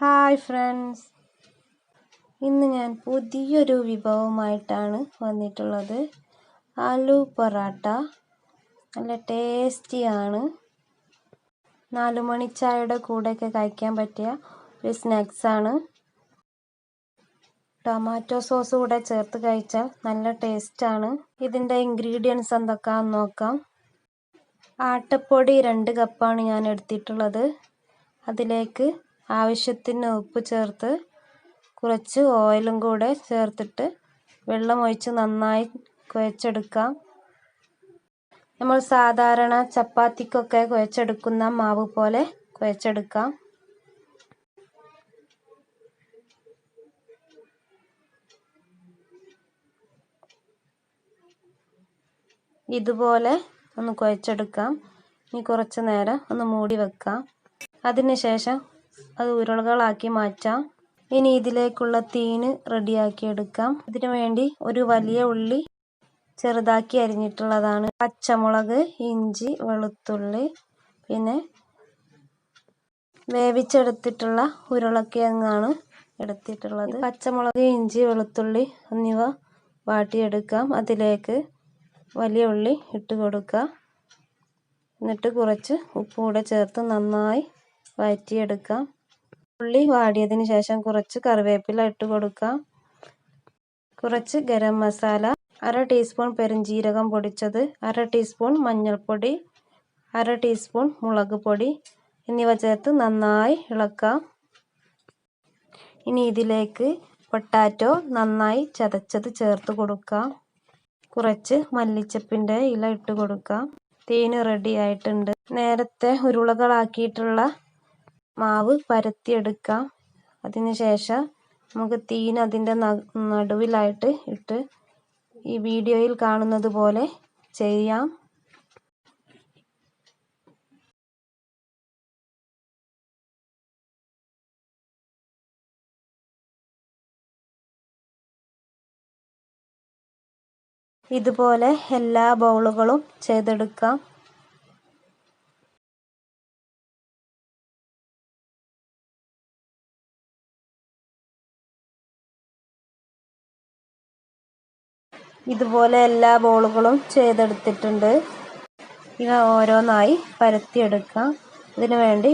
Hi friends, ഇന്ന് ഞാൻ പുതിയൊരു വിഭവമായിട്ടാണ് വന്നിട്ടുള്ളത്. ആലു പൊറാട്ട നല്ല ടേസ്റ്റിയാണ്. 4 മണിച്ചായയുടെ കൂടെയൊക്കെ കഴിക്കാൻ പറ്റിയ ഒരു സ്നാക്സാണ്. ടൊമാറ്റോ സോസ് കൂടെ ചേർത്ത് കഴിച്ചാൽ നല്ല ടേസ്റ്റാണ്. ഇതിൻ്റെ ഇൻഗ്രീഡിയൻസ് എന്തൊക്കെയാണെന്ന് നോക്കാം. ആട്ടപ്പൊടി 2 കപ്പാണ് ഞാൻ എടുത്തിട്ടുള്ളത്. അതിലേക്ക് ആവശ്യത്തിന് ഉപ്പ് ചേർത്ത് കുറച്ച് ഓയിലും കൂടെ ചേർത്തിട്ട് വെള്ളം ഒഴിച്ച് നന്നായി കുഴച്ചെടുക്കാം. നമ്മൾ സാധാരണ ചപ്പാത്തിക്കൊക്കെ കുഴച്ചെടുക്കുന്ന മാവ് പോലെ കുഴച്ചെടുക്കാം. ഇതുപോലെ ഒന്ന് കുഴച്ചെടുക്കാം. ഇനി കുറച്ച് നേരം ഒന്ന് മൂടി വെക്കാം. അതിനുശേഷം അത് ഉരുളകളാക്കി മാറ്റാം. ഇനി ഇതിലേക്കുള്ള തീന് റെഡിയാക്കി എടുക്കാം. ഇതിനു വേണ്ടി ഒരു വലിയ ഉള്ളി ചെറുതാക്കി അരിഞ്ഞിട്ടുള്ളതാണ്, പച്ചമുളക്, ഇഞ്ചി, വെളുത്തുള്ളി, പിന്നെ വേവിച്ചെടുത്തിട്ടുള്ള ഉരുളക്കിഴങ്ങാണ് എടുത്തിട്ടുള്ളത്. പച്ചമുളക്, ഇഞ്ചി, വെളുത്തുള്ളി എന്നിവ വാട്ടിയെടുക്കാം. അതിലേക്ക് വലിയ ഉള്ളി ഇട്ട് കൊടുക്കുക. എന്നിട്ട് കുറച്ച് ഉപ്പ് കൂടെ ചേർത്ത് നന്നായി വഴറ്റിയെടുക്കാം. ഉള്ളി വാടിയതിന് ശേഷം കുറച്ച് കറിവേപ്പില ഇട്ട് കൊടുക്കാം. കുറച്ച് ഗരം മസാല, 1/2 ടീസ്പൂൺ പെരുംജീരകം പൊടിച്ചത്, 1/2 ടീസ്പൂൺ മഞ്ഞൾപ്പൊടി, 1/2 ടീസ്പൂൺ മുളക് പൊടി എന്നിവ ചേർത്ത് നന്നായി ഇളക്കാം. ഇനി ഇതിലേക്ക് പൊട്ടാറ്റോ നന്നായി ചതച്ചത് ചേർത്ത് കൊടുക്കാം. കുറച്ച് മല്ലിച്ചപ്പിൻ്റെ ഇല ഇട്ട് കൊടുക്കാം. തീന് റെഡി ആയിട്ടുണ്ട്. നേരത്തെ ഉരുളകളാക്കിയിട്ടുള്ള മാവ് പരത്തിയെടുക്കാം. അതിനുശേഷം നമുക്ക് തീന് അതിൻ്റെ നടുവിലായിട്ട് ഇട്ട് ഈ വീഡിയോയിൽ കാണുന്നത് പോലെ ചെയ്യാം. ഇതുപോലെ എല്ലാ ബൗളുകളും ചെയ്തെടുക്കാം. ഇതുപോലെ എല്ലാ ബോളുകളും ചെയ്തെടുത്തിട്ടുണ്ട്. ഇവ ഓരോന്നായി പരത്തിയെടുക്കാം. ഇതിനു വേണ്ടി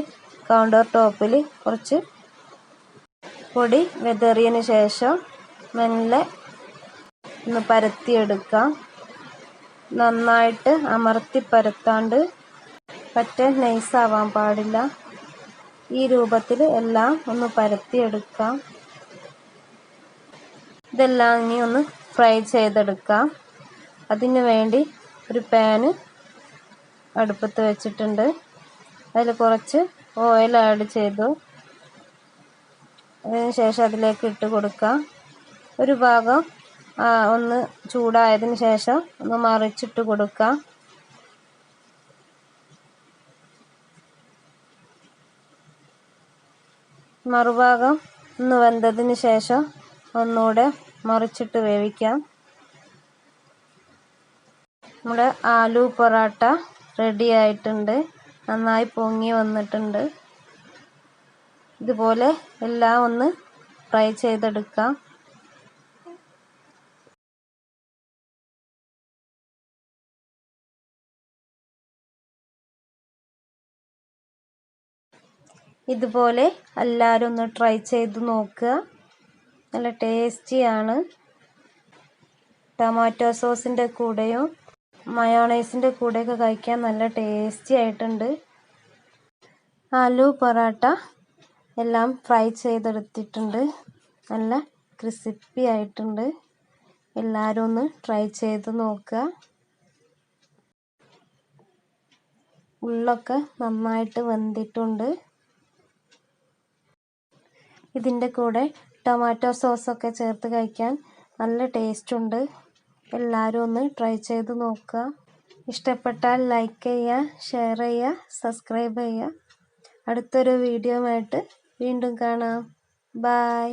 കൗണ്ടർ ടോപ്പിൽ കുറച്ച് പൊടി വിതറിയതിന് ശേഷം മെല്ലെ ഒന്ന് പരത്തിയെടുക്കാം. നന്നായിട്ട് അമർത്തി പരത്താണ്ട്, പറ്റേ നൈസാവാൻ പാടില്ല. ഈ രൂപത്തിൽ എല്ലാം ഒന്ന് പരത്തിയെടുക്കാം. ഇതെല്ലാം ഇനി ഒന്ന് ഫ്രൈ ചെയ്തെടുക്കാം. അതിനു വേണ്ടി ഒരു പാന് അടുപ്പത്ത് വെച്ചിട്ടുണ്ട്. അതിൽ കുറച്ച് ഓയിൽ ആഡ് ചെയ്തു. അതിനുശേഷം അതിലേക്ക് ഇട്ട് കൊടുക്കാം. ഒരു ഭാഗം ഒന്ന് ചൂടായതിന് ശേഷം ഒന്ന് മറിച്ചിട്ട് കൊടുക്കാം. മറുഭാഗം ഒന്ന് വെന്തതിന് ശേഷം ഒന്നുകൂടെ മറിച്ചിട്ട് വേവിക്കാം. നമ്മുടെ ആലു പൊറാട്ട റെഡി ആയിട്ടുണ്ട്. നന്നായി പൊങ്ങി വന്നിട്ടുണ്ട്. ഇതുപോലെ എല്ലാം ഒന്ന് ഫ്രൈ ചെയ്തെടുക്കാം. ഇതുപോലെ എല്ലാവരും ഒന്ന് ട്രൈ ചെയ്ത് നോക്കുക. നല്ല ടേസ്റ്റിയാണ്. ടൊമാറ്റോ സോസിൻ്റെ കൂടെയും മയോണൈസിൻ്റെ കൂടെയൊക്കെ കഴിക്കാൻ നല്ല ടേസ്റ്റി ആയിട്ടുണ്ട്. ആലു പൊറാട്ട എല്ലാം ഫ്രൈ ചെയ്തെടുത്തിട്ടുണ്ട്. നല്ല ക്രിസ്പി ആയിട്ടുണ്ട്. എല്ലാവരും ഒന്ന് ട്രൈ ചെയ്ത് നോക്കുക. ഉള്ളൊക്കെ നന്നായിട്ട് വെന്തിട്ടുണ്ട്. ഇതിൻ്റെ കൂടെ ടൊമാറ്റോ സോസൊക്കെ ചേർത്ത് കഴിക്കാൻ നല്ല ടേസ്റ്റ് ഉണ്ട്. എല്ലാവരും ഒന്ന് ട്രൈ ചെയ്ത് നോക്കുക. ഇഷ്ടപ്പെട്ടാൽ ലൈക്ക് ചെയ്യുക, ഷെയർ ചെയ്യുക, സബ്സ്ക്രൈബ് ചെയ്യുക. അടുത്തൊരു വീഡിയോ ആയിട്ട് വീണ്ടും കാണാം. ബൈ.